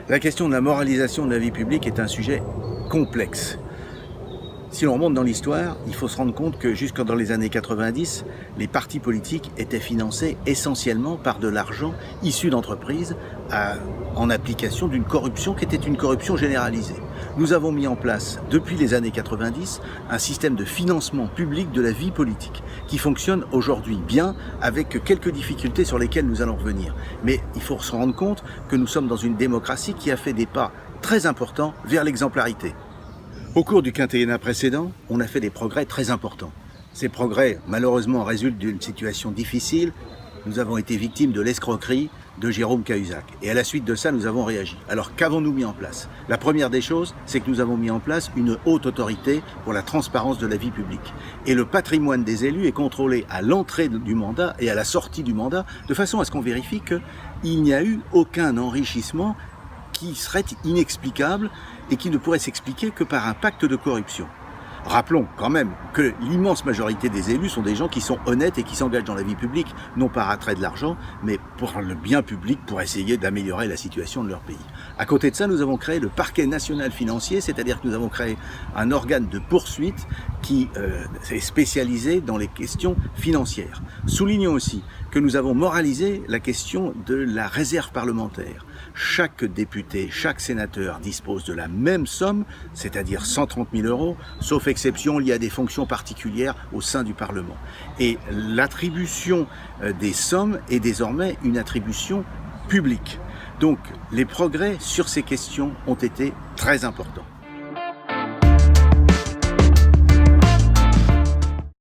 La question de la moralisation de la vie publique est un sujet complexe. Si l'on remonte dans l'histoire, il faut se rendre compte que jusque dans les années 90, les partis politiques étaient financés essentiellement par de l'argent issu d'entreprises en application d'une corruption qui était une corruption généralisée. Nous avons mis en place, depuis les années 90, un système de financement public de la vie politique qui fonctionne aujourd'hui bien, avec quelques difficultés sur lesquelles nous allons revenir. Mais il faut se rendre compte que nous sommes dans une démocratie qui a fait des pas très importants vers l'exemplarité. Au cours du quinquennat précédent, on a fait des progrès très importants. Ces progrès, malheureusement, résultent d'une situation difficile. Nous avons été victimes de l'escroquerie de Jérôme Cahuzac. Et à la suite de ça, nous avons réagi. Alors, qu'avons-nous mis en place? La première des choses, c'est que nous avons mis en place une haute autorité pour la transparence de la vie publique. Et le patrimoine des élus est contrôlé à l'entrée du mandat et à la sortie du mandat, de façon à ce qu'on vérifie qu'il n'y a eu aucun enrichissement qui serait inexplicable et qui ne pourrait s'expliquer que par un pacte de corruption. Rappelons quand même que l'immense majorité des élus sont des gens qui sont honnêtes et qui s'engagent dans la vie publique, non par attrait de l'argent, mais pour le bien public, pour essayer d'améliorer la situation de leur pays. À côté de ça, nous avons créé le parquet national financier, c'est-à-dire que nous avons créé un organe de poursuite qui est spécialisé dans les questions financières. Soulignons aussi que nous avons moralisé la question de la réserve parlementaire. Chaque député, chaque sénateur dispose de la même somme, c'est-à-dire 130 000 €, sauf exception liée à des fonctions particulières au sein du Parlement. Et l'attribution des sommes est désormais une attribution publique. Donc les progrès sur ces questions ont été très importants.